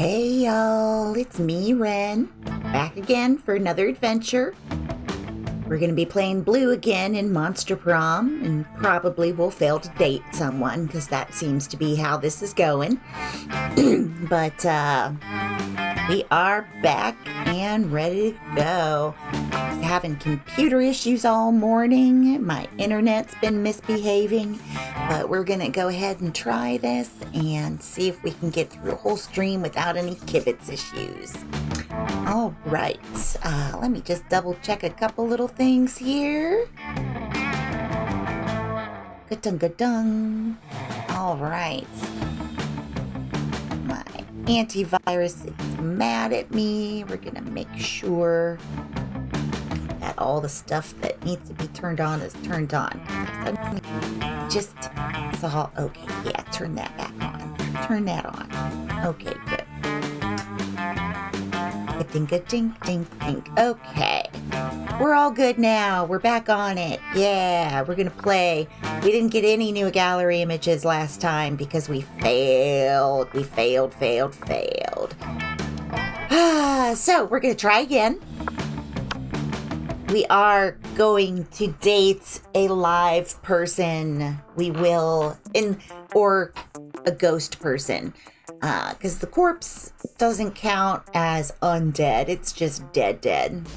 Hey y'all, it's me, Ren, back again for another adventure. We're going to be playing Blue again in Monster Prom, and probably will fail to date someone, because that seems to be how this is going. But we are back and ready to go. Having computer issues all morning. My internet's been misbehaving, but we're going to go ahead and try this and see if we can get through a whole stream without any kibitz issues. All right, let me just double check a couple little things here. Ga-dung. All right. My antivirus is mad at me. We're going to make sure that all the stuff that needs to be turned on is turned on. I just saw, okay, yeah, turn that back on. Turn that on. Okay, good. Ding. Okay. We're all good now. We're back on it. Yeah, we're going to play. We didn't get any new gallery images last time because we failed. We failed. So we're going to try again. We are going to date a live person. We will, or a ghost person. Because the corpse doesn't count as undead. It's just dead.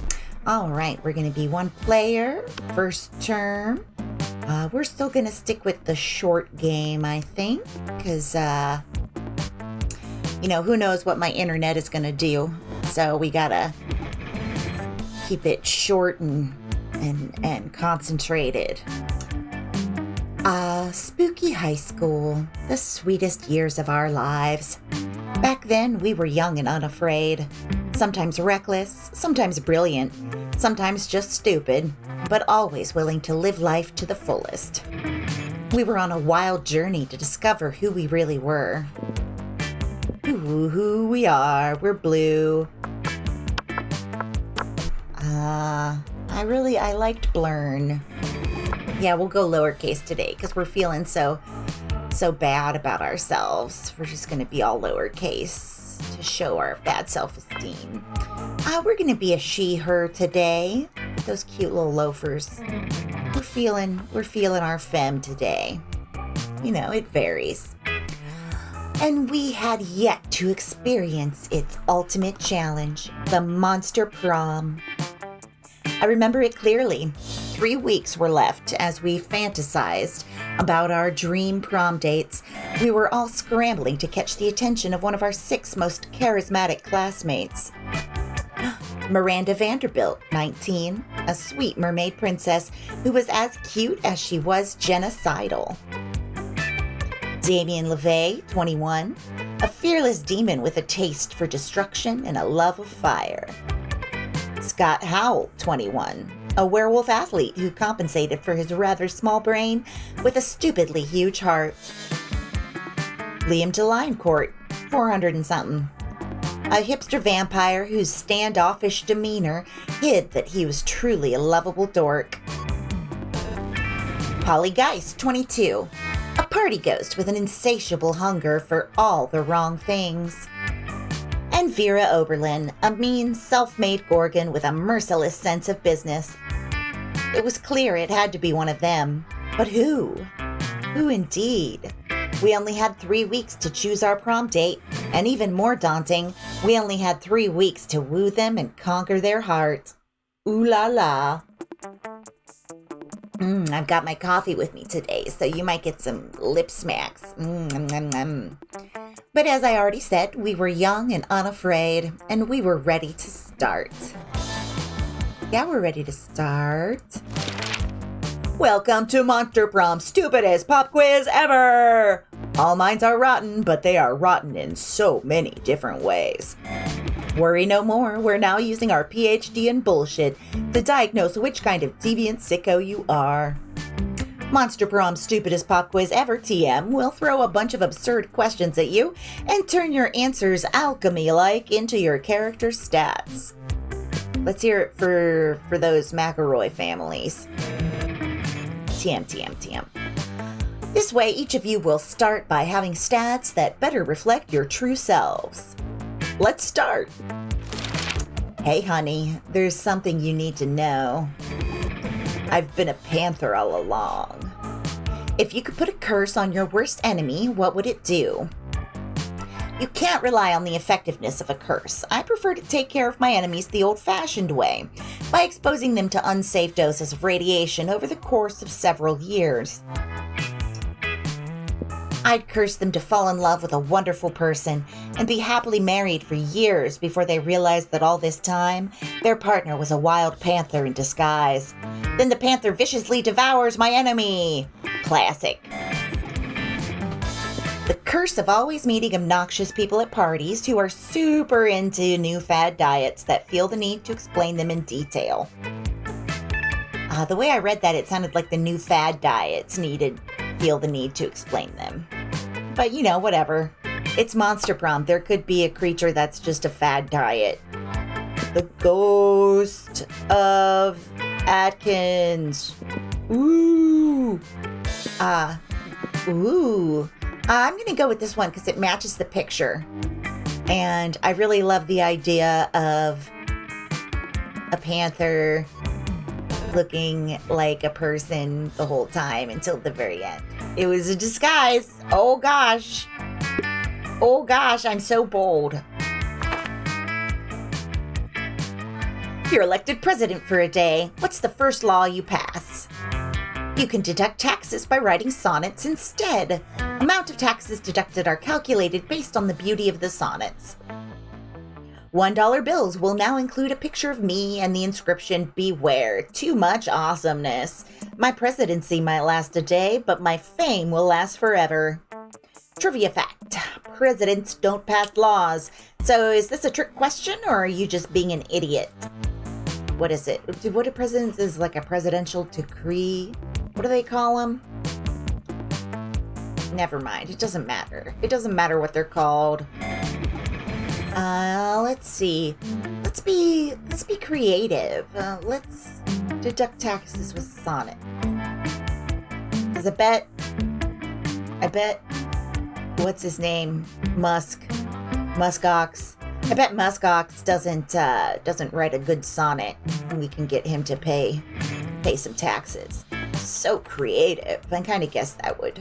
All right, we're going to be one player, first term. We're still going to stick with the short game, I think. Because, who knows what my internet is going to do. So we got to keep it short and concentrated. Spooky high school, the sweetest years of our lives. Back then, we were young and unafraid, sometimes reckless, sometimes brilliant, sometimes just stupid, but always willing to live life to the fullest. We were on a wild journey to discover who we really were. Ooh, who we are, we're Blue. I liked Blurn. Yeah, we'll go lowercase today because we're feeling so bad about ourselves. We're just going to be all lowercase to show our bad self-esteem. We're going to be a she, her today. Those cute little loafers. We're feeling our femme today. It varies. And we had yet to experience its ultimate challenge, the Monster Prom. I remember it clearly. 3 weeks were left as we fantasized about our dream prom dates. We were all scrambling to catch the attention of one of our 6 most charismatic classmates. Miranda Vanderbilt, 19, a sweet mermaid princess who was as cute as she was genocidal. Damien LeVay, 21, a fearless demon with a taste for destruction and a love of fire. Scott Howell, 21, a werewolf athlete who compensated for his rather small brain with a stupidly huge heart. Liam DeLinecourt, 400 and something, a hipster vampire whose standoffish demeanor hid that he was truly a lovable dork. Holly Geist, 22, a party ghost with an insatiable hunger for all the wrong things. And Vera Oberlin, a mean, self-made gorgon with a merciless sense of business. It was clear it had to be one of them. But who? Who indeed? We only had 3 weeks to choose our prom date, and even more daunting, we only had 3 weeks to woo them and conquer their hearts. Ooh la la. I've got my coffee with me today, so you might get some lip smacks. But as I already said, we were young and unafraid, and we were ready to start. Yeah, we're ready to start. Welcome to Monster Prom, stupidest pop quiz ever! All minds are rotten, but they are rotten in so many different ways. Worry no more, we're now using our PhD in bullshit to diagnose which kind of deviant sicko you are. Monster Prom's stupidest pop quiz ever, TM, will throw a bunch of absurd questions at you and turn your answers alchemy-like into your character stats. Let's hear it for those McElroy families. TM. This way, each of you will start by having stats that better reflect your true selves. Let's start. Hey, honey, there's something you need to know. I've been a panther all along. If you could put a curse on your worst enemy, what would it do? You can't rely on the effectiveness of a curse. I prefer to take care of my enemies the old-fashioned way, by exposing them to unsafe doses of radiation over the course of several years. I'd curse them to fall in love with a wonderful person and be happily married for years before they realized that all this time, their partner was a wild panther in disguise. Then the panther viciously devours my enemy. Classic. The curse of always meeting obnoxious people at parties who are super into new fad diets that feel the need to explain them in detail. The way I read that, it sounded like the new fad diets feel the need to explain them. But, whatever. It's Monster Prom. There could be a creature that's just a fad diet. The Ghost of Atkins. Ooh. I'm going to go with this one because it matches the picture. And I really love the idea of a panther looking like a person the whole time until the very end. It was a disguise. Oh gosh, I'm so bold. You're elected president for a day. What's the first law you pass? You can deduct taxes by writing sonnets instead. Amount of taxes deducted are calculated based on the beauty of the sonnets. $1 bills will now include a picture of me and the inscription, "Beware, too much awesomeness. My presidency might last a day, but my fame will last forever." Trivia fact: presidents don't pass laws. So is this a trick question, or are you just being an idiot? What is it? What a president is, like a presidential decree? What do they call them? Never mind. It doesn't matter. It doesn't matter what they're called. Let's see. Let's be creative. Let's deduct taxes with sonnet. Because I bet, what's his name? Muskox. I bet Muskox doesn't write a good sonnet, and we can get him to pay some taxes. So creative. I kind of guess that would.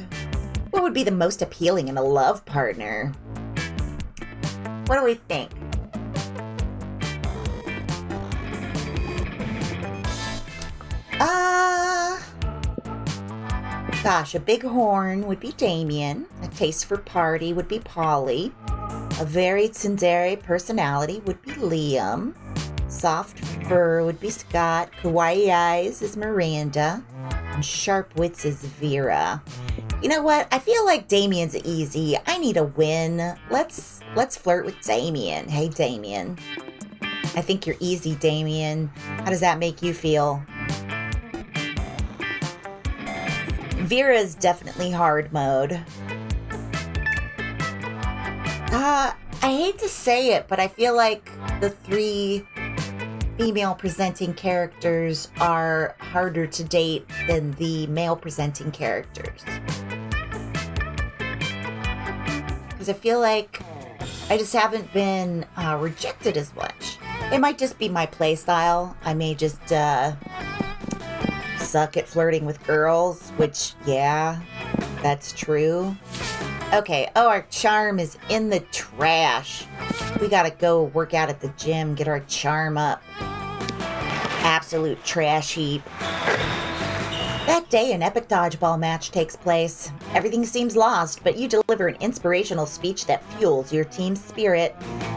What would be the most appealing in a love partner? What do we think? Gosh, a big horn would be Damien. A taste for party would be Polly. A very tsundere personality would be Liam. Soft fur would be Scott. Kawaii eyes is Miranda. And sharp wits is Vera. You know what? I feel like Damien's easy. I need a win. Let's flirt with Damien. Hey, Damien. I think you're easy, Damien. How does that make you feel? Vera's definitely hard mode. I hate to say it, but I feel like the 3 female presenting characters are harder to date than the male presenting characters. Because I feel like I just haven't been rejected as much. It might just be my play style. I may just suck at flirting with girls, which, yeah, that's true. Okay, our charm is in the trash. We gotta go work out at the gym, get our charm up. Absolute trash heap. That day, an epic dodgeball match takes place. Everything seems lost, but you deliver an inspirational speech that fuels your team's spirit,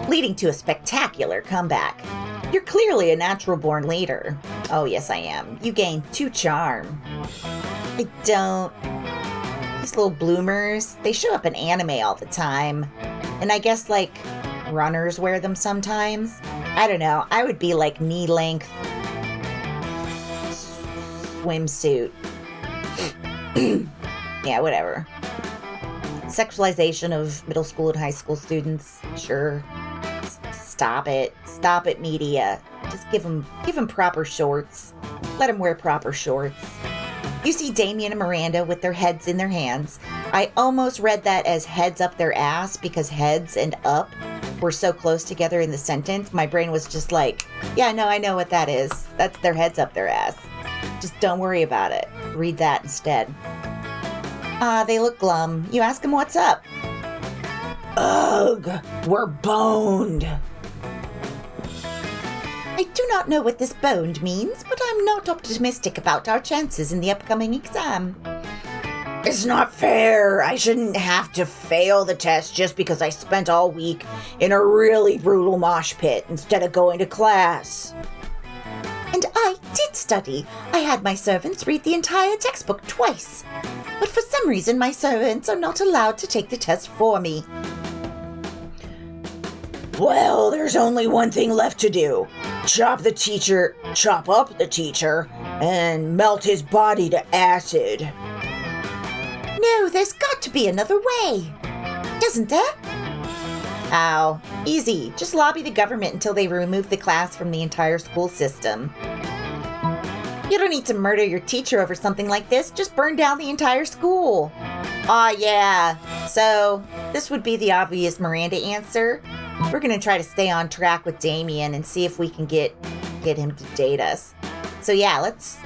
leading to a spectacular comeback. You're clearly a natural-born leader. Oh, yes, I am. You gain 2 charm. I don't. These little bloomers, they show up in anime all the time. And I guess, like, runners wear them sometimes. I don't know. I would be, like, knee-length swimsuit. Yeah, whatever. Sexualization of middle school and high school students. Sure. Stop it. Stop it, media. Just give them proper shorts. Let them wear proper shorts. You see Damien and Miranda with their heads in their hands. I almost read that as heads up their ass because heads and up were so close together in the sentence, my brain was just like, yeah, no, I know what that is. That's their heads up their ass. Just don't worry about it. Read that instead. They look glum. You ask them what's up. Ugh, we're boned. I do not know what this boned means, but I'm not optimistic about our chances in the upcoming exam. It's not fair. I shouldn't have to fail the test just because I spent all week in a really brutal mosh pit instead of going to class. And I did study. I had my servants read the entire textbook twice. But for some reason, my servants are not allowed to take the test for me. Well, there's only one thing left to do. Chop up the teacher, and melt his body to acid. No, there's got to be another way. Doesn't there? Ow. Easy. Just lobby the government until they remove the class from the entire school system. You don't need to murder your teacher over something like this. Just burn down the entire school. Aw, yeah. So, this would be the obvious Miranda answer. We're going to try to stay on track with Damien and see if we can get him to date us. So yeah, let's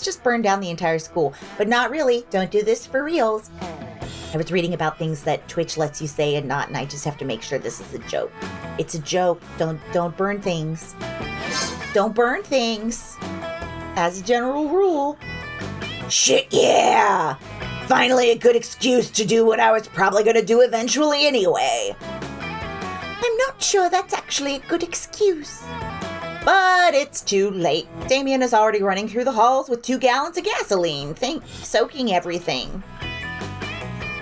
just burn down the entire school. But not really. Don't do this for reals. I was reading about things that Twitch lets you say and not, and I just have to make sure this is a joke. It's a joke. Don't burn things. Don't burn things. As a general rule. Shit, yeah! Finally a good excuse to do what I was probably going to do eventually anyway. I'm not sure that's actually a good excuse. But it's too late. Damien is already running through the halls with 2 gallons of gasoline, soaking everything.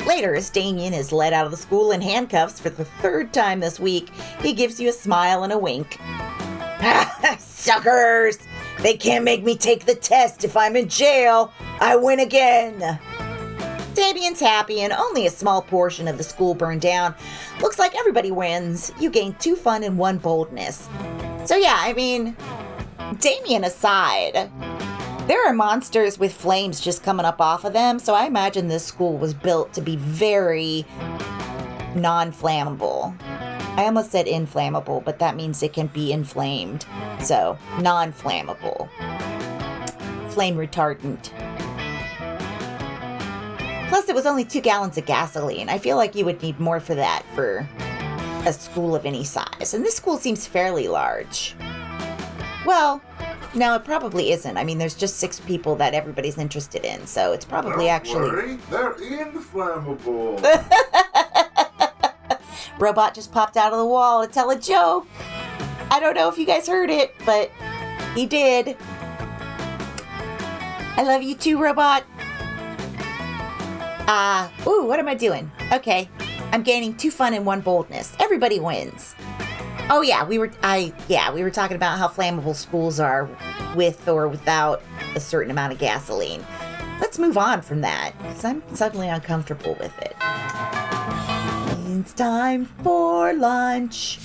Later, as Damien is led out of the school in handcuffs for the 3rd time this week, he gives you a smile and a wink. Suckers! They can't make me take the test if I'm in jail. I win again. Damien's happy and only a small portion of the school burned down. Looks like everybody wins. You gain 2 fun and 1 boldness. So yeah, I mean, Damien aside, there are monsters with flames just coming up off of them, so I imagine this school was built to be very non-flammable. I almost said inflammable, but that means it can be inflamed. So, non-flammable. Flame retardant. Plus, it was only 2 gallons of gasoline. I feel like you would need more for that for a school of any size. And this school seems fairly large. Well, no, it probably isn't. I mean, there's just 6 people that everybody's interested in, so it's probably Don't worry, they're inflammable. Robot just popped out of the wall to tell a joke. I don't know if you guys heard it, but he did. I love you too, Robot. What am I doing? Okay, I'm gaining 2 fun and 1 boldness. Everybody wins. Oh yeah, we were talking about how flammable schools are with or without a certain amount of gasoline. Let's move on from that, because I'm suddenly uncomfortable with it. It's time for lunch.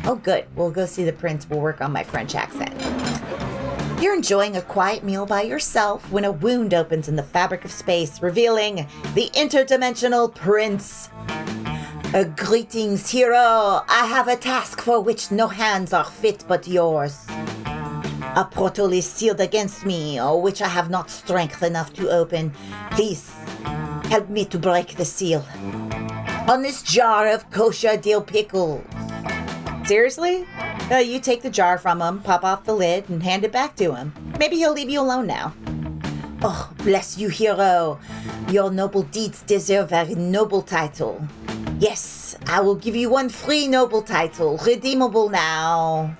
Oh good, we'll go see the prince. We'll work on my French accent. You're enjoying a quiet meal by yourself when a wound opens in the fabric of space, revealing the interdimensional prince. Greetings, hero. I have a task for which no hands are fit but yours. A portal is sealed against me, which I have not strength enough to open. Please, help me to break the seal. On this jar of kosher dill pickles. Seriously? You take the jar from him, pop off the lid, and hand it back to him. Maybe he'll leave you alone now. Oh, bless you, hero. Your noble deeds deserve a noble title. Yes, I will give you 1 free noble title, redeemable now.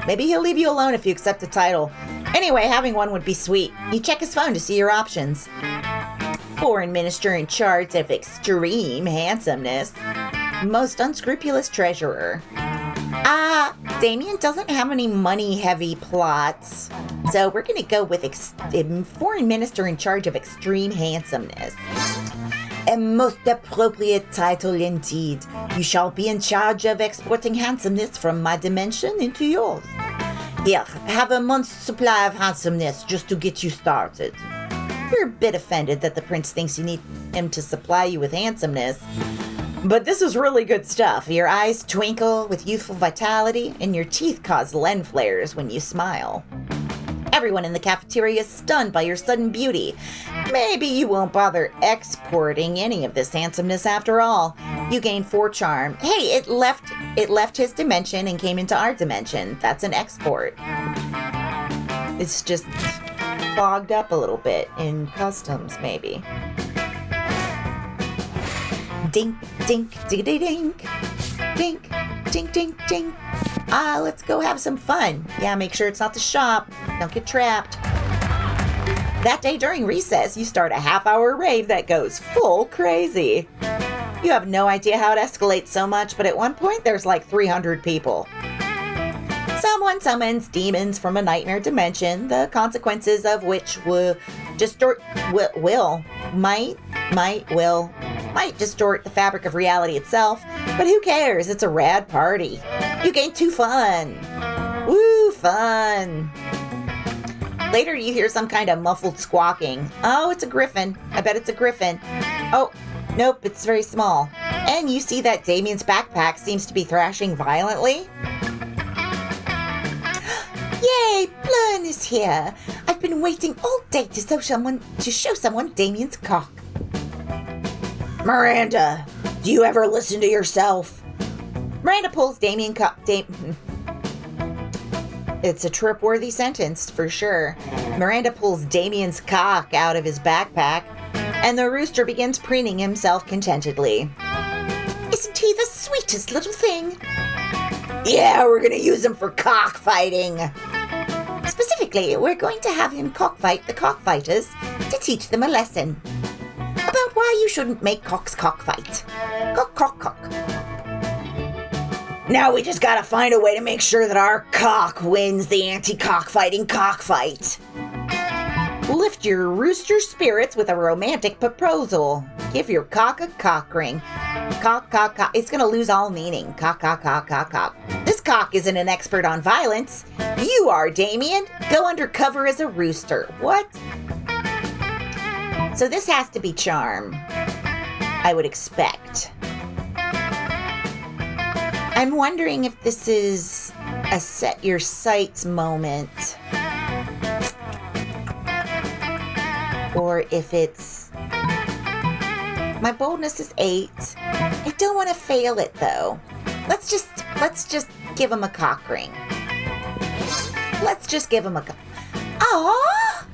Maybe he'll leave you alone if you accept the title. Anyway, having one would be sweet. You check his phone to see your options. Foreign minister in charge of extreme handsomeness. Most unscrupulous treasurer. Damien doesn't have any money-heavy plots. So we're going to go with foreign minister in charge of extreme handsomeness. A most appropriate title indeed. You shall be in charge of exporting handsomeness from my dimension into yours. Here, have a month's supply of handsomeness just to get you started. You're a bit offended that the prince thinks you need him to supply you with handsomeness. But this is really good stuff. Your eyes twinkle with youthful vitality, and your teeth cause lens flares when you smile. Everyone in the cafeteria is stunned by your sudden beauty. Maybe you won't bother exporting any of this handsomeness after all. You gain 4 charm. Hey, it left his dimension and came into our dimension. That's an export. It's just fogged up a little bit in customs, maybe. Dink, dink, diggity dink. Dink, dink, dink, dink. Let's go have some fun. Yeah, make sure it's not the shop. Don't get trapped. That day during recess, you start a half-hour rave that goes full crazy. You have no idea how it escalates so much, but at one point there's like 300 people. Someone summons demons from a nightmare dimension, the consequences of which might distort the fabric of reality itself, but who cares? It's a rad party. You gain 2 fun. Woo, fun. Later, you hear some kind of muffled squawking. Oh, it's a griffin. I bet it's a griffin. Oh, nope, it's very small. And you see that Damien's backpack seems to be thrashing violently. Yay, Blurn is here. I've been waiting all day to show someone Damien's cock. Miranda, do you ever listen to yourself? Miranda pulls Damien cock. It's a trip-worthy sentence, for sure. Miranda pulls Damien's cock out of his backpack, and the rooster begins preening himself contentedly. Isn't he the sweetest little thing? Yeah, we're gonna use him for cockfighting. Specifically, we're going to have him cockfight the cockfighters to teach them a lesson about why you shouldn't make cocks cockfight. Cock, cock, cock. Now we just gotta find a way to make sure that our cock wins the anti-cockfighting cockfight. Lift your rooster spirits with a romantic proposal. Give your cock a cock ring. Cock, cock, cock. It's gonna lose all meaning. Cock, cock, cock, cock, cock. This cock isn't an expert on violence. You are, Damien. Go undercover as a rooster. What? So this has to be charm, I would expect. I'm wondering if this is a set your sights moment, or if it's... My boldness is 8. I don't want to fail it though. Let's just give him a cock ring. Let's just give him a cock. Aww!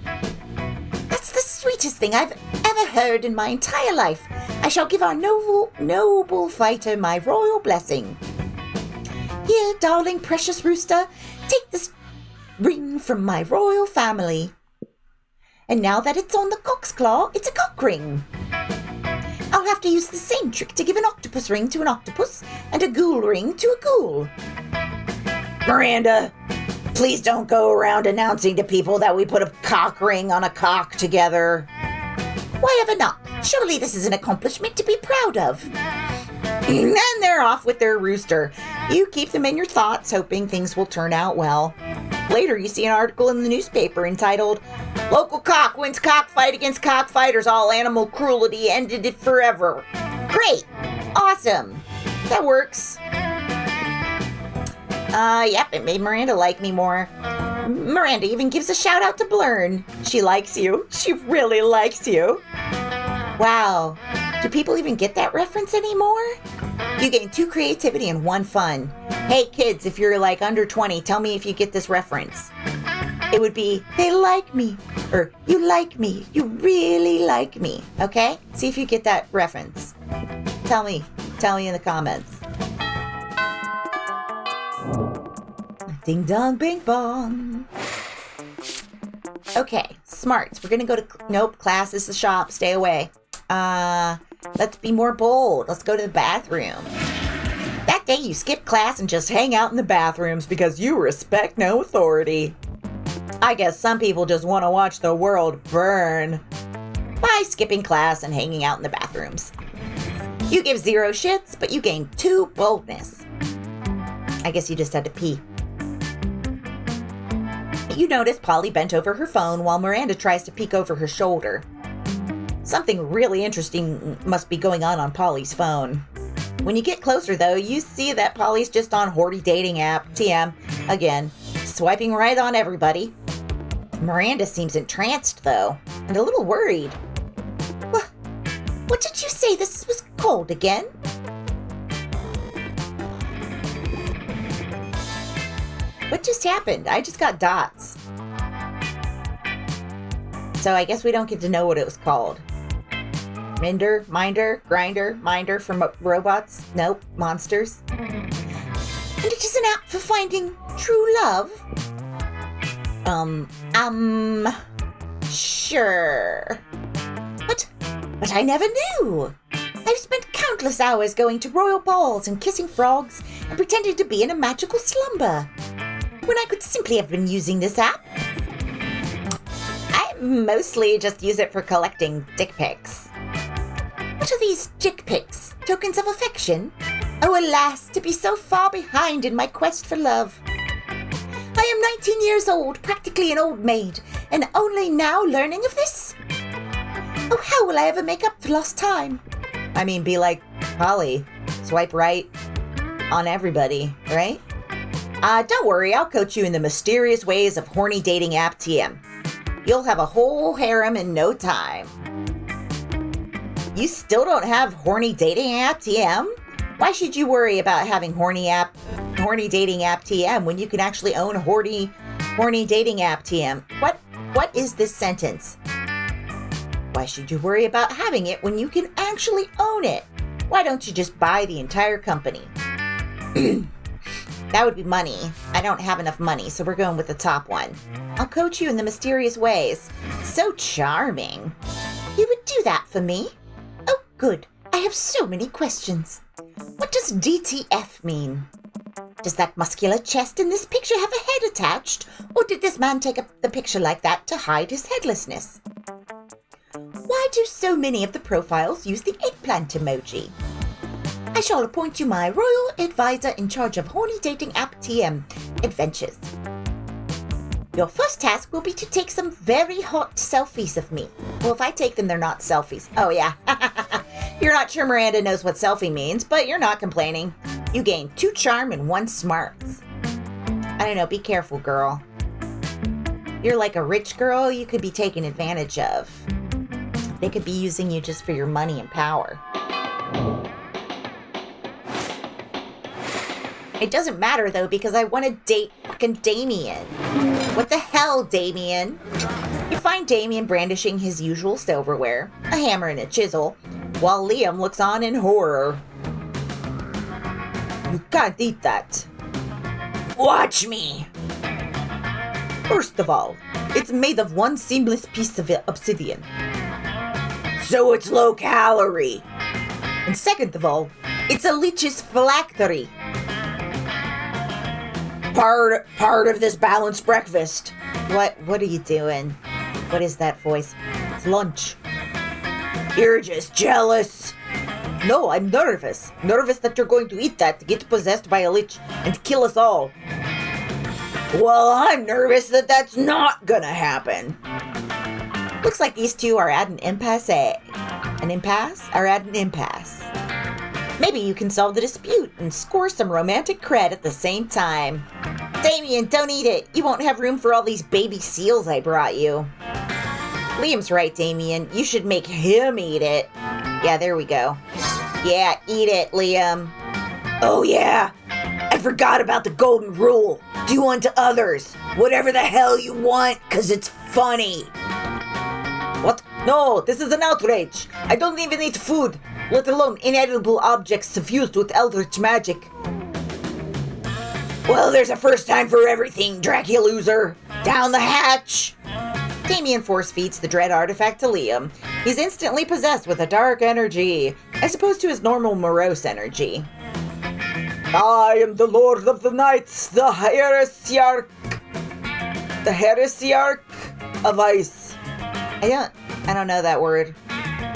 That's the sweetest thing I've ever heard in my entire life. I shall give our noble fighter my royal blessing. Here, darling, precious rooster, take this ring from my royal family. And now that it's on the cock's claw, it's a cock ring. I'll have to use the same trick to give an octopus ring to an octopus and a ghoul ring to a ghoul. Miranda, please don't go around announcing to people that we put a cock ring on a cock together. Why ever not? Surely this is an accomplishment to be proud of. And they're off with their rooster. You keep them in your thoughts, hoping things will turn out well. Later, you see an article in the newspaper entitled, "Local cock wins cockfight against cockfighters. All animal cruelty ended it forever." Great. Awesome. That works. Yep, it made Miranda like me more. Miranda even gives a shout out to Blurn. She likes you. She really likes you. Wow. Do people even get that reference anymore? You gain 2 creativity and 1 fun. Hey kids, if you're like under 20, tell me if you get this reference. It would be, they like me, or you like me, you really like me, okay? See if you get that reference. Tell me in the comments. Ding dong, bing bong. Okay, smarts. We're gonna go to, nope, class is the shop, stay away. Let's be more bold. Let's go to the bathroom. That day you skip class and just hang out in the bathrooms because you respect no authority. I guess some people just want to watch the world burn by skipping class and hanging out in the bathrooms. You give 0 shits, but you gain 2 boldness. I guess you just had to pee. You notice Polly bent over her phone while Miranda tries to peek over her shoulder. Something really interesting must be going on Polly's phone. When you get closer, though, you see that Polly's just on horny dating app, TM, again, swiping right on everybody. Miranda seems entranced, though, and a little worried. What did you say this was called again? What just happened? I just got dots. So I guess we don't get to know what it was called. Minder, grinder, minder from robots? Nope, monsters. And it is an app for finding true love? Sure. But I never knew. I've spent countless hours going to royal balls and kissing frogs and pretending to be in a magical slumber, when I could simply have been using this app. I mostly just use it for collecting dick pics. What are these dick pics? Tokens of affection? Oh, alas, to be so far behind in my quest for love. I am 19 years old, practically an old maid, and only now learning of this? Oh, how will I ever make up for lost time? I mean, be like Polly. Swipe right on everybody, right? Don't worry, I'll coach you in the mysterious ways of horny dating app TM. You'll have a whole harem in no time. You still don't have horny dating app TM? Why should you worry about having horny dating app TM when you can actually own horny dating app TM? What is this sentence? Why should you worry about having it when you can actually own it? Why don't you just buy the entire company? That would be money. I don't have enough money, so we're going with the top one. I'll coach you in the mysterious ways. So charming. You would do that for me? Oh, good. I have so many questions. What does DTF mean? Does that muscular chest in this picture have a head attached? Or did this man take the picture like that to hide his headlessness? Why do so many of the profiles use the eggplant emoji? I shall appoint you my royal advisor in charge of horny dating app TM adventures. Your first task will be to take some very hot selfies of me. Well, if I take them, they're not selfies. Oh, yeah. You're not sure Miranda knows what selfie means, but you're not complaining. You gain 2 charm and 1 smarts. I don't know, be careful, girl. You're like a rich girl you could be taken advantage of. They could be using you just for your money and power. It doesn't matter, though, because I want to date fucking Damien. What the hell, Damien? You find Damien brandishing his usual silverware, a hammer and a chisel, while Liam looks on in horror. You can't eat that. Watch me! First of all, it's made of 1 seamless piece of obsidian. So it's low calorie. And second of all, it's a leech's phylactery. Part of this balanced breakfast. What are you doing? What is that voice? It's lunch. You're just jealous. No, I'm nervous. Nervous that you're going to eat that, get possessed by a lich, and kill us all. Well, I'm nervous that that's not gonna happen. Looks like these two are at an impasse. An impasse? Are at an impasse. Maybe you can solve the dispute and score some romantic cred at the same time. Damien, don't eat it. You won't have room for all these baby seals I brought you. Liam's right, Damien. You should make him eat it. Yeah, there we go. Yeah, eat it, Liam. Oh, yeah. I forgot about the golden rule. Do unto others whatever the hell you want, 'cause it's funny. What? No, this is an outrage. I don't even eat food, let alone inedible objects suffused with eldritch magic. Well, there's a first time for everything, Dracula loser. Down the hatch. Damien force feeds the dread artifact to Liam. He's instantly possessed with a dark energy, as opposed to his normal morose energy. I am the Lord of the Knights, the Heresiarch of Ice. I don't know that word.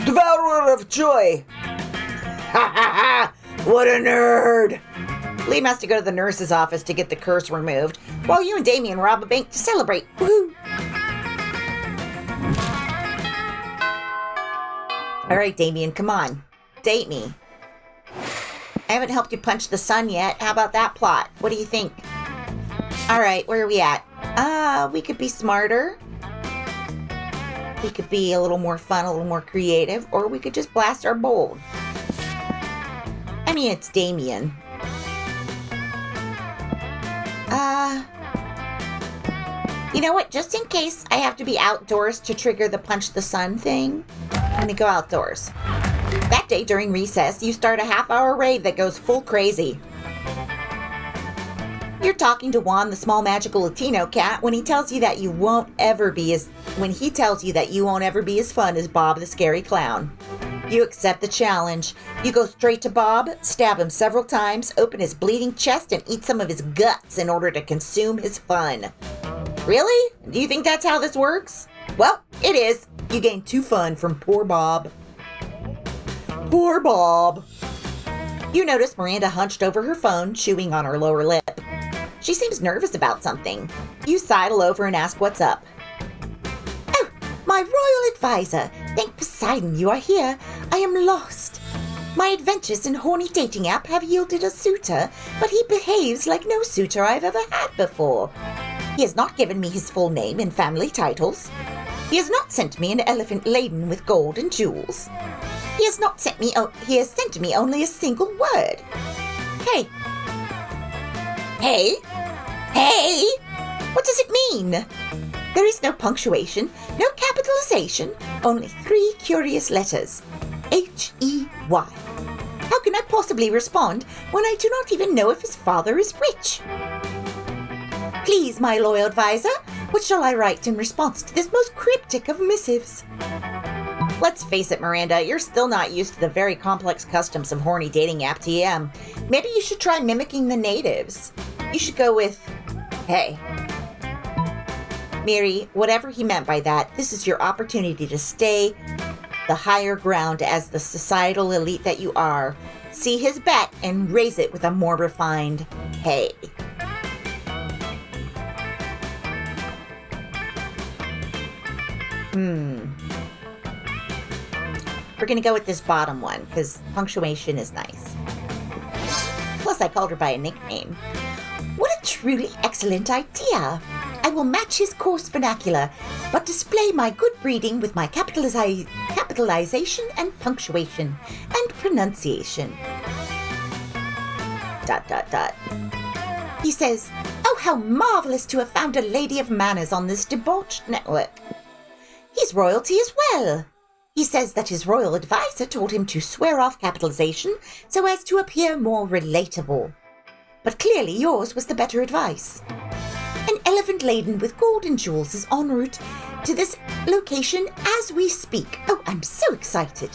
Devourer of joy. Ha ha ha! What a nerd! Liam has to go to the nurse's office to get the curse removed, while you and Damien rob a bank to celebrate. Woohoo! Alright, Damien, come on. Date me. haven't helped you punch the sun yet. How about that plot? What do you think? All right, where are we at? We could be smarter. We could be a little more fun, a little more creative, or we could just blast our bold. I mean, it's Damien. You know what? Just in case I have to be outdoors to trigger the punch the sun thing, I'm gonna go outdoors. That day during recess, you start a half-hour rave that goes full crazy. You're talking to Juan, the small magical Latino cat, when he tells you that you won't ever be as fun as Bob the scary clown. You accept the challenge. You go straight to Bob, stab him several times, open his bleeding chest, and eat some of his guts in order to consume his fun. Really? Do you think that's how this works? Well, it is. You gain 2 fun from poor Bob. Poor Bob. You notice Miranda hunched over her phone, chewing on her lower lip. She seems nervous about something. You sidle over and ask what's up. Oh, my royal advisor. Thank Poseidon you are here. I am lost. My adventures in horny dating app have yielded a suitor, but he behaves like no suitor I've ever had before. He has not given me his full name and family titles. He has not sent me an elephant laden with gold and jewels. He has sent me only a single word. Hey. Hey? Hey? What does it mean? There is no punctuation, no capitalization, only 3 curious letters. H-E-Y. How can I possibly respond when I do not even know if his father is rich? Please, my loyal advisor, what shall I write in response to this most cryptic of missives? Let's face it, Miranda, you're still not used to the very complex customs of horny dating app TM. Maybe you should try mimicking the natives. You should go with, hey. Mary, whatever he meant by that, this is your opportunity to stay the higher ground as the societal elite that you are. See his bet and raise it with a more refined, hey. We're going to go with this bottom one, because punctuation is nice. Plus, I called her by a nickname. What a truly excellent idea! I will match his coarse vernacular, but display my good breeding with my capitalization and punctuation and pronunciation. ... He says, oh, how marvelous to have found a lady of manners on this debauched network. He's royalty as well. He says that his royal advisor told him to swear off capitalization so as to appear more relatable. But clearly yours was the better advice. An elephant laden with gold and jewels is en route to this location as we speak. Oh, I'm so excited.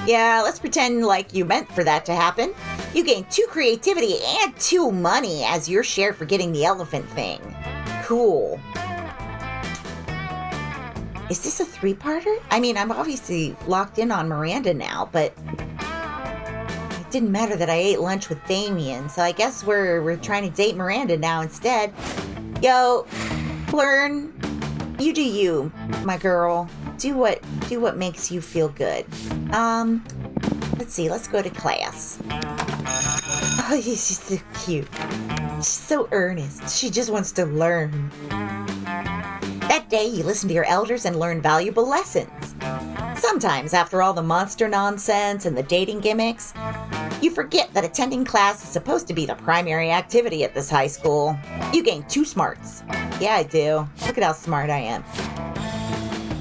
Yeah, let's pretend like you meant for that to happen. You gain 2 creativity and 2 money as your share for getting the elephant thing. Cool. Is this a 3-parter? I mean, I'm obviously locked in on Miranda now, but it didn't matter that I ate lunch with Damien, so I guess we're trying to date Miranda now instead. Yo, learn. You do you, my girl. Do what makes you feel good. Let's see, let's go to class. Oh, she's so cute. She's so earnest. She just wants to learn. That day, you listen to your elders and learn valuable lessons. Sometimes, after all the monster nonsense and the dating gimmicks, you forget that attending class is supposed to be the primary activity at this high school. You gain 2 smarts. Yeah, I do. Look at how smart I am.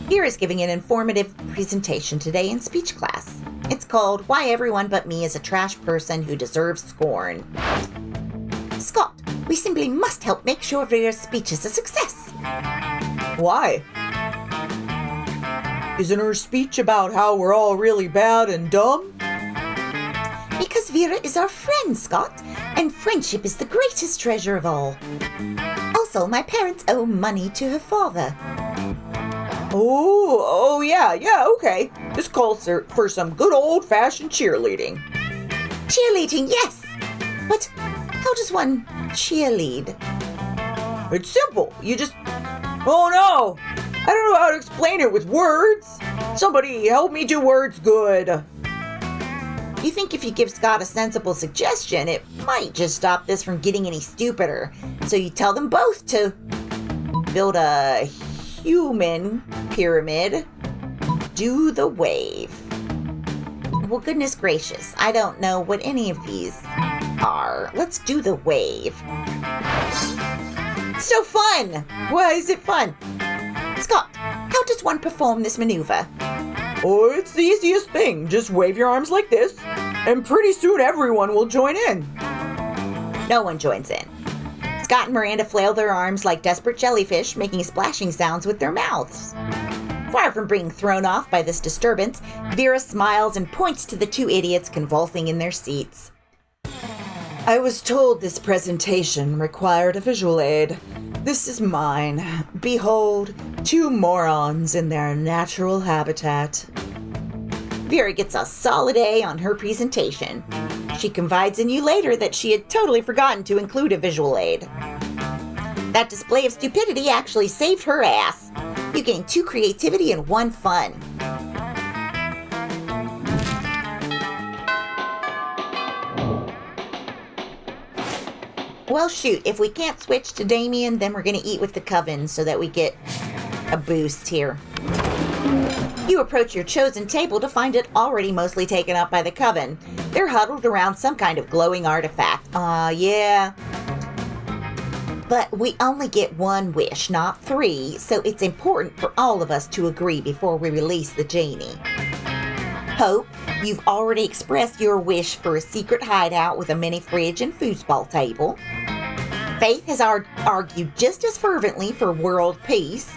Here is giving an informative presentation today in speech class. It's called Why Everyone But Me is a Trash Person Who Deserves Scorn. Scott, we simply must help make sure Vera's speech is a success. Why? Isn't her speech about how we're all really bad and dumb? Because Vera is our friend, Scott, and friendship is the greatest treasure of all. Also, my parents owe money to her father. Oh, yeah, okay. This calls for some good old-fashioned cheerleading. Cheerleading, yes. But how does one cheerlead? It's simple. You just... Oh, no. I don't know how to explain it with words. Somebody help me do words good. You think if you give Scott a sensible suggestion, it might just stop this from getting any stupider. So you tell them both to build a human pyramid. Do the wave. Well, goodness gracious, I don't know what any of these are. Let's do the wave. It's so fun! Why is it fun? Scott, how does one perform this maneuver? Oh, it's the easiest thing. Just wave your arms like this, and pretty soon everyone will join in. No one joins in. Scott and Miranda flail their arms like desperate jellyfish, making splashing sounds with their mouths. Far from being thrown off by this disturbance, Vera smiles and points to the two idiots convulsing in their seats. I was told this presentation required a visual aid. This is mine. Behold, two morons in their natural habitat. Vera gets a solid A on her presentation. She confides in you later that she had totally forgotten to include a visual aid. That display of stupidity actually saved her ass. You gain 2 creativity and 1 fun. Well, shoot, if we can't switch to Damien, then we're going to eat with the coven so that we get a boost here. You approach your chosen table to find it already mostly taken up by the coven. They're huddled around some kind of glowing artifact. Yeah. But we only get 1 wish, not 3, so it's important for all of us to agree before we release the genie. Hope, you've already expressed your wish for a secret hideout with a mini fridge and foosball table. Faith has argued just as fervently for world peace.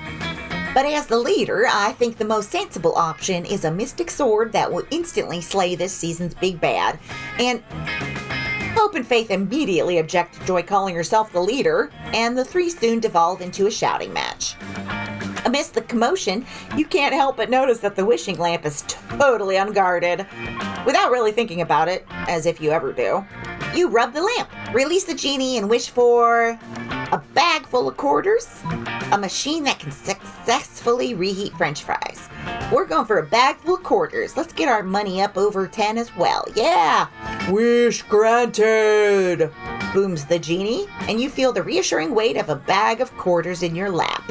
But as the leader, I think the most sensible option is a mystic sword that will instantly slay this season's big bad. And Hope and Faith immediately object to Joy calling herself the leader, and the 3 soon devolve into a shouting match. Amidst the commotion, you can't help but notice that the wishing lamp is totally unguarded. Without really thinking about it, as if you ever do, you rub the lamp, release the genie, and wish for a bag full of quarters, a machine that can successfully reheat French fries. We're going for a bag full of quarters. Let's get our money up over 10 as well. Yeah! Wish granted! Booms the genie, and you feel the reassuring weight of a bag of quarters in your lap.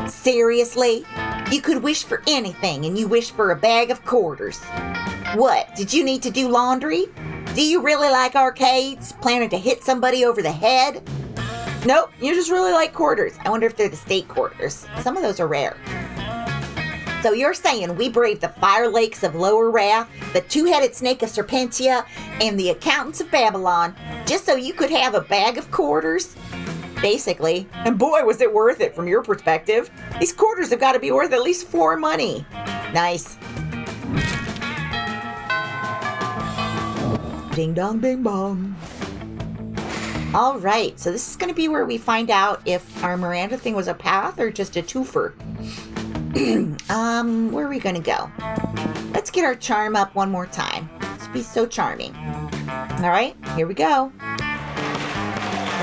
Seriously? You could wish for anything, and you wish for a bag of quarters. What, did you need to do laundry? Do you really like arcades? Planning to hit somebody over the head? Nope, you just really like quarters. I wonder if they're the state quarters. Some of those are rare. So you're saying we brave the fire lakes of Lower Wrath, the 2-headed snake of Serpentia, and the accountants of Babylon, just so you could have a bag of quarters? Basically. And boy, was it worth it from your perspective. These quarters have got to be worth at least 4 money. Nice. Ding dong, bing bong. All right, so this is going to be where we find out if our Miranda thing was a path or just a twofer. Where are we going to go? Let's get our charm up one more time. Let's be so charming. All right, here we go.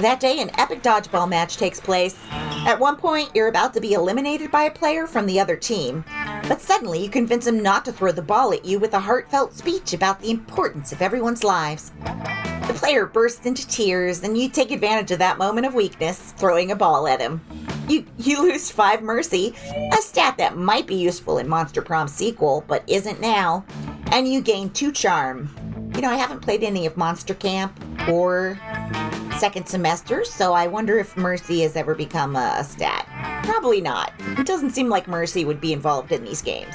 That day, an epic dodgeball match takes place. At one point, you're about to be eliminated by a player from the other team, but suddenly you convince him not to throw the ball at you with a heartfelt speech about the importance of everyone's lives. The player bursts into tears, and you take advantage of that moment of weakness, throwing a ball at him. You lose 5 mercy, a stat that might be useful in Monster Prom sequel, but isn't now, and you gain 2 charm. You know, I haven't played any of Monster Camp or second semester, so I wonder if mercy has ever become a stat. Probably not. It doesn't seem like mercy would be involved in these games.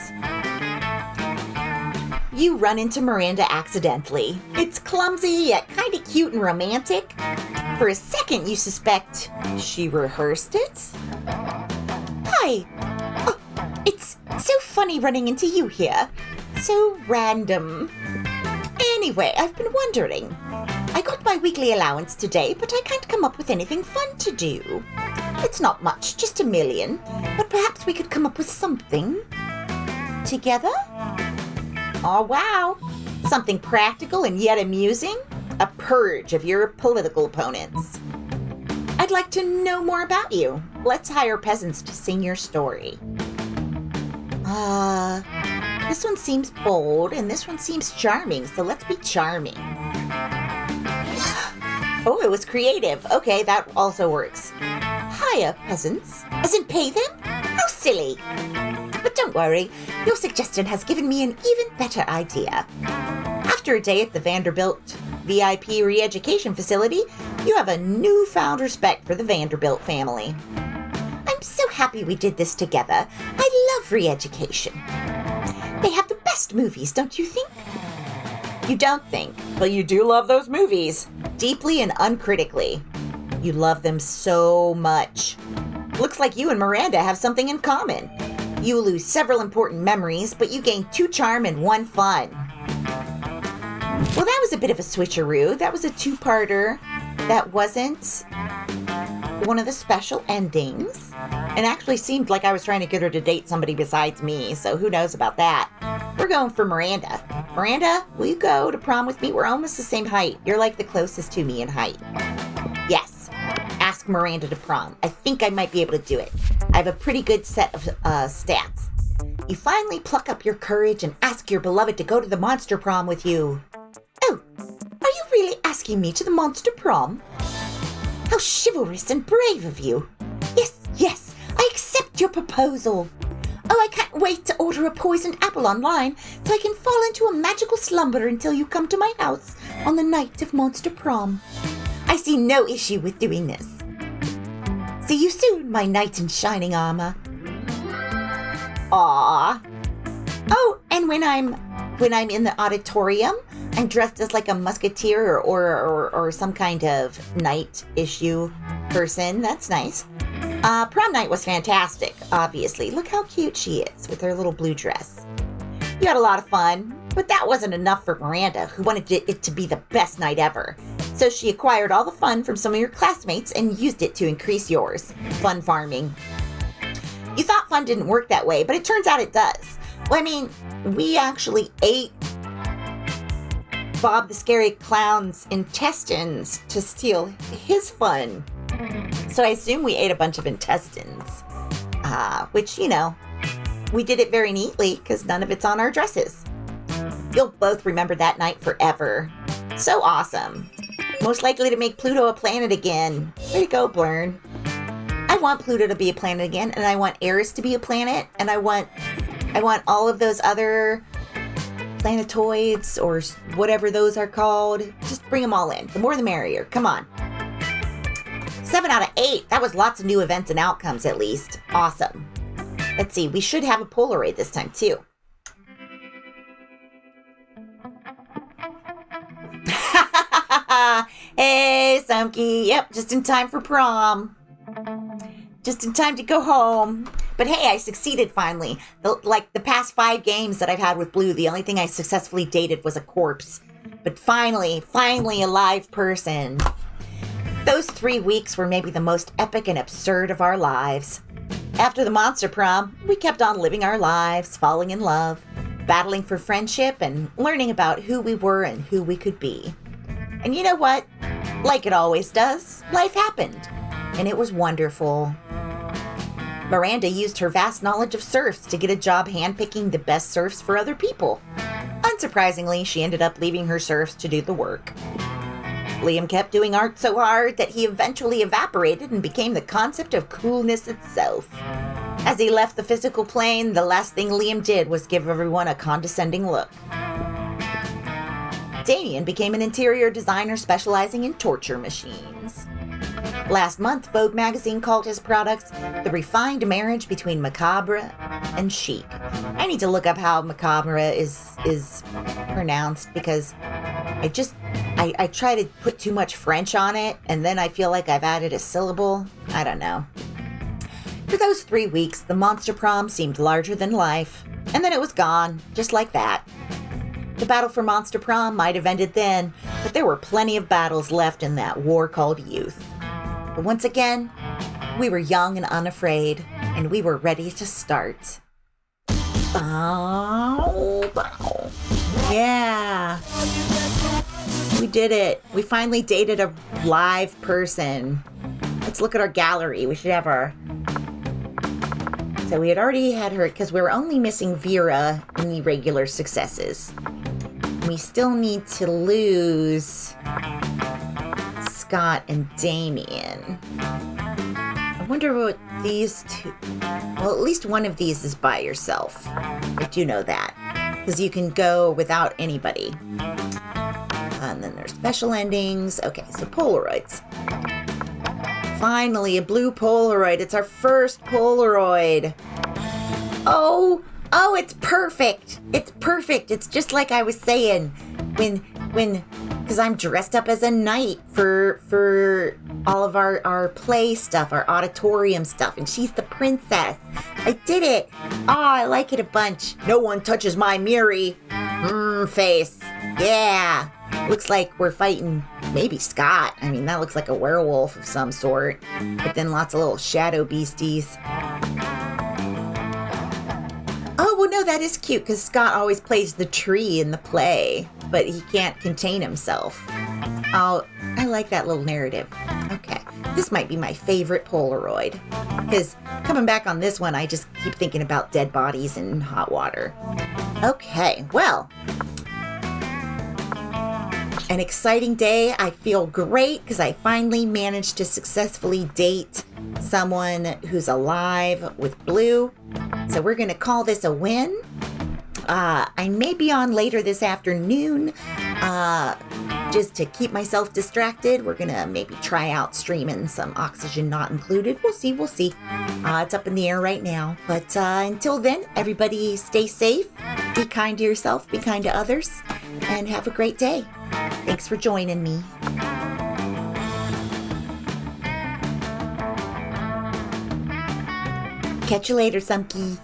You run into Miranda accidentally. It's clumsy, yet kind of cute and romantic. For a second, you suspect she rehearsed it. Hi. Oh, it's so funny running into you here. So random. Anyway, I've been wondering. I got my weekly allowance today, but I can't come up with anything fun to do. It's not much, just $1 million, but perhaps we could come up with something together? Oh, wow. Something practical and yet amusing? A purge of your political opponents. I'd like to know more about you. Let's hire peasants to sing your story. This one seems bold, and this one seems charming, so let's be charming. Oh, it was creative. Okay, that also works. Hire peasants, as in pay them? How silly. But don't worry, your suggestion has given me an even better idea. After a day at the Vanderbilt VIP re-education facility, you have a newfound respect for the Vanderbilt family. I'm so happy we did this together. I love re-education. They have the best movies, don't you think? You don't think, but you do love those movies. Deeply and uncritically. You love them so much. Looks like you and Miranda have something in common. You lose several important memories, but you gain 2 charm and 1 fun. Well, that was a bit of a switcheroo. That was a 2-parter. That wasn't one of the special endings. And actually seemed like I was trying to get her to date somebody besides me, so who knows about that. We're going for Miranda. Miranda, will you go to prom with me? We're almost the same height. You're like the closest to me in height. Yes. Ask Miranda to prom. I think I might be able to do it. I have a pretty good set of stats. You finally pluck up your courage and ask your beloved to go to the monster prom with you. Oh, are you really asking me to the monster prom? How chivalrous and brave of you. Yes, I accept your proposal. Oh, I can't wait to order a poisoned apple online so I can fall into a magical slumber until you come to my house on the night of monster prom. I see no issue with doing this. See you soon, my knight in shining armor. Aww. Oh, and when I'm in the auditorium, I'm dressed as like a musketeer or some kind of knight issue person. That's nice. Prom night was fantastic, obviously. Look how cute she is with her little blue dress. You had a lot of fun, but that wasn't enough for Miranda, who wanted it to be the best night ever. So she acquired all the fun from some of your classmates and used it to increase yours. Fun farming. You thought fun didn't work that way, but it turns out it does. Well, I mean, we actually ate Bob the Scary Clown's intestines to steal his fun. So I assume we ate a bunch of intestines, which, we did it very neatly because none of it's on our dresses. You'll both remember that night forever. So awesome. Most likely to make Pluto a planet again. Way to go, Blurn. I want Pluto to be a planet again, and I want Eris to be a planet, and I want all of those other planetoids or whatever those are called. Just bring them all in. The more the merrier. Come on. 7 out of 8. That was lots of new events and outcomes, at least. Awesome. Let's see. We should have a Polaroid this time, too. Hey, Sumky. Yep, just in time for prom. Just in time to go home. But hey, I succeeded finally. The past 5 games that I've had with Blue, the only thing I successfully dated was a corpse. But finally a live person. Those 3 weeks were maybe the most epic and absurd of our lives. After the monster prom, we kept on living our lives, falling in love, battling for friendship, and learning about who we were and who we could be. And you know what? Like it always does, life happened. And it was wonderful. Miranda used her vast knowledge of serfs to get a job handpicking the best serfs for other people. Unsurprisingly, she ended up leaving her serfs to do the work. Liam kept doing art so hard that he eventually evaporated and became the concept of coolness itself. As he left the physical plane, the last thing Liam did was give everyone a condescending look. Damien became an interior designer specializing in torture machines. Last month, Vogue magazine called his products the refined marriage between macabre and chic. I need to look up how macabre is pronounced because I try to put too much French on it, and then I feel like I've added a syllable. I don't know. For those 3 weeks, the monster prom seemed larger than life, and then it was gone, just like that. The battle for monster prom might have ended then, but there were plenty of battles left in that war called youth. But once again, we were young and unafraid, and we were ready to start. Bow, bow. Yeah. We did it. We finally dated a live person. Let's look at our gallery. We should have our So we had already had her, because we were only missing Vera in the regular successes. We still need to lose Scott and Damien. I wonder what these two... Well, at least one of these is by yourself. I do know that. Because you can go without anybody. And then there's special endings. Okay, so Polaroids. Finally, a blue Polaroid. It's our first Polaroid. Oh, it's perfect. It's perfect. It's just like I was saying because I'm dressed up as a knight for all of our play stuff, our auditorium stuff, and she's the princess. I did it. Oh, I like it a bunch. No one touches my Miri. Face. Yeah. Looks like we're fighting maybe Scott. I mean, that looks like a werewolf of some sort. But then lots of little shadow beasties. Oh, well, no, that is cute because Scott always plays the tree in the play, but he can't contain himself. Oh, I like that little narrative. Okay, this might be my favorite Polaroid because coming back on this one, I just keep thinking about dead bodies in hot water. Okay, well, an exciting day. I feel great because I finally managed to successfully date someone who's alive with Blue. So we're going to call this a win. I may be on later this afternoon just to keep myself distracted. We're going to maybe try out streaming some Oxygen Not Included. We'll see. It's up in the air right now. But until then, everybody stay safe. Be kind to yourself. Be kind to others. And have a great day. Thanks for joining me. Catch you later, Sumky.